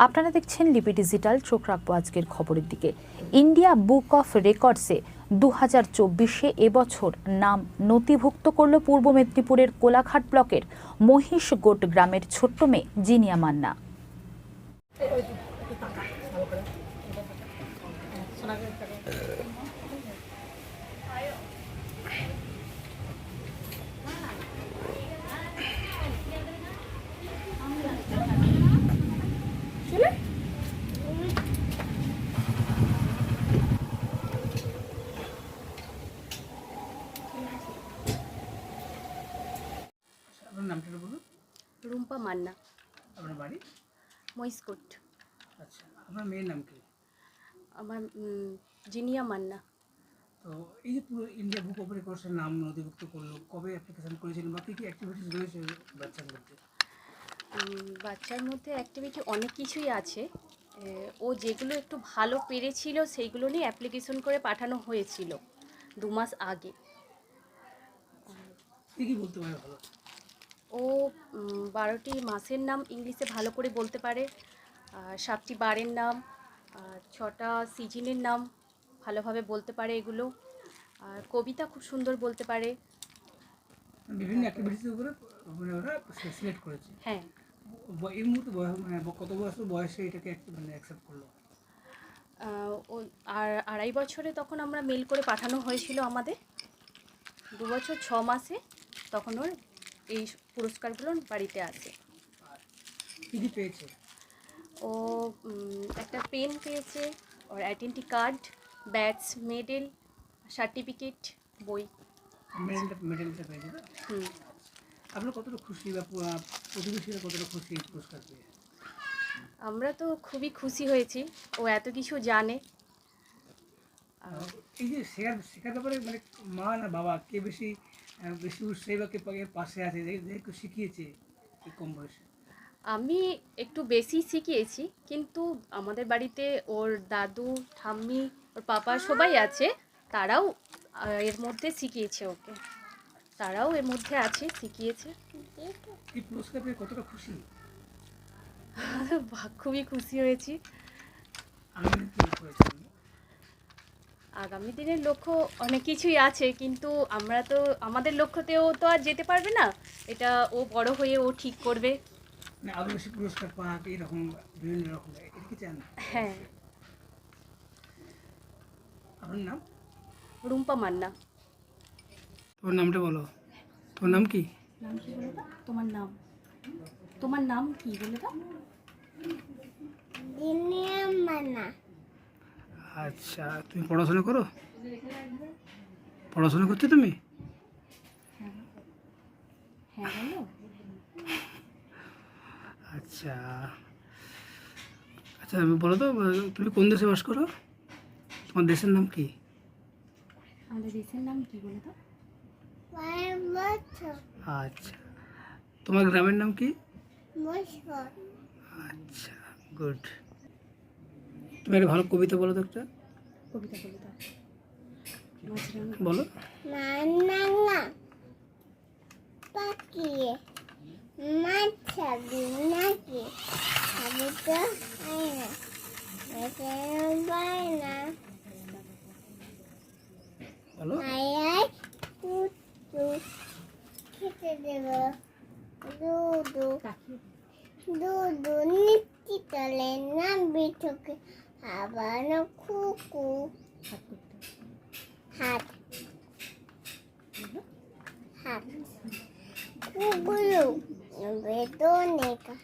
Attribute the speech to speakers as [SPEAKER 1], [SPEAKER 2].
[SPEAKER 1] আপনারা দেখছেন লিপি ডিজিটাল। চোখ রাখবো আজকের খবরের দিকে। ইন্ডিয়া বুক অফ রেকর্ডসে 2024-এ এবছর নাম নথিভুক্ত করল পূর্ব মেদিনীপুরের কোলাঘাট ব্লকের মহিষগোট গ্রামের ছোট্ট মেয়ে জিনিয়া মান্না।
[SPEAKER 2] রুম্পা মান্না।
[SPEAKER 3] আপনার বাড়ি?
[SPEAKER 2] মহিষগোট।
[SPEAKER 3] আচ্ছা, আপনার মেয়ের নাম কি?
[SPEAKER 2] আমার জিনিয়া মান্না।
[SPEAKER 3] তো এই যে পুরো ইন্ডিয়া বুক অফ রেকর্ডসের নাম নথিভুক্ত করলো, কবে অ্যাপ্লিকেশন করেছিলেন বা কী কী অ্যাক্টিভিটিস রয়েছে বাচ্চার মধ্যে?
[SPEAKER 2] বাচ্চার মধ্যে অ্যাক্টিভিটি অনেক কিছুই আছে। ও যেগুলো একটু ভালো পেরেছিল সেইগুলো নিয়ে অ্যাপ্লিকেশন করে পাঠানো হয়েছিল 2 মাস আগে।
[SPEAKER 3] কী কী বলতে পারে ভালো?
[SPEAKER 2] ও 12টি মাসের নাম ইংলিশে ভালো করে বলতে পারে, 7টি বারের নাম, 6টা সিজনের নাম ভালোভাবে বলতে পারে এগুলো, আর কবিতা খুব সুন্দর বলতে পারে।
[SPEAKER 3] বিভিন্ন অ্যাক্টিভিটিসের উপরে মানে ওরা সিলেক্ট করেছে।
[SPEAKER 2] হ্যাঁ।
[SPEAKER 3] এই মুহূর্তে মানে কত বছর বয়সে এটাকে মানে অ্যাকসেপ্ট করলো?
[SPEAKER 2] ও আর 2.5 বছরে তখন আমরা মেল করে পাঠানো হয়েছিল আমাদের। 2 বছর 6 মাসে তখন ওর এই পুরস্কারগুলো বাড়িতে আসে।
[SPEAKER 3] কী কী পেয়েছে?
[SPEAKER 2] ও একটা পেন পেয়েছে, ওর identity card, batch, medal, certificate, বই।
[SPEAKER 3] মেডেলটা পেয়েছে না? আপনার কতটা খুশি বা প্রতিবেশীরা কতটা খুশি এই পুরস্কার পেয়ে?
[SPEAKER 2] আমরা তো খুবই খুশি হয়েছি, ও এত কিছু জানে।
[SPEAKER 3] এই যে শেখার ব্যাপারে মানে মা না বাবা কে বেশি উৎসাহী বা কে পাশে আছে যে একটু শিখিয়েছে এই কম বয়সে?
[SPEAKER 2] আমি একটু বেশি শিখিয়েছি, কিন্তু আমাদের বাড়িতে ওর দাদু, ঠাম্মি, ওর পাপা সবাই আছে, তারাও এর মধ্যে শিখিয়েছে ওকে। তারাও এর মধ্যে আছে, শিখিয়েছে।
[SPEAKER 3] এই পুরস্কার পেয়ে কতটা খুশি?
[SPEAKER 2] খুবই খুশি হয়েছি। আগামী দিনের লক্ষ্য অনেক কিছুই আছে, কিন্তু আমরা তো আমাদের লক্ষ্যতেও তো আর যেতে পারবে না, এটা ও বড় হয়ে ও ঠিক করবে।
[SPEAKER 3] না, আরো বেশি পুরস্কার পাক এরকম বিভিন্ন রকম এটা কি চান?
[SPEAKER 2] হ্যাঁ।
[SPEAKER 3] আপনার নাম?
[SPEAKER 2] রুম্পা মান্না।
[SPEAKER 3] তোমার নামটা বলো। তোমার নাম কি?
[SPEAKER 2] নাম কি বলে দাও? তোমার নাম কি বলে দাও?
[SPEAKER 4] জিনিয়া মান্না।
[SPEAKER 3] আচ্ছা, তুমি পড়াশোনা করো? পড়াশোনা করছো তুমি?
[SPEAKER 2] হ্যাঁ বলো।
[SPEAKER 3] আচ্ছা আচ্ছা, বলো তো তুমি কোন দেশে বাস করো? তোমার দেশের নাম কি?
[SPEAKER 2] আমাদের দেশের নাম কি বলে দাও?
[SPEAKER 3] আচ্ছা, তোমার গ্রামের নাম কি?
[SPEAKER 4] মহিষগোট।
[SPEAKER 3] আচ্ছা, গুড। তুমি একটা ভালো কবিতা বলো তো একটা।
[SPEAKER 2] কবিতা বলে দাও।
[SPEAKER 3] বলো।
[SPEAKER 4] নানা পাকিয়ে মাছা বিনাকি হাবিতো আয়না মেটেনো বাইনা
[SPEAKER 3] বলো।
[SPEAKER 4] আয় কুতু খেতে দেব দুধু দুধু নিচি তলে নামবি ঠোকে আবার কুকু হাত হাত কুগুলো বেদনিকা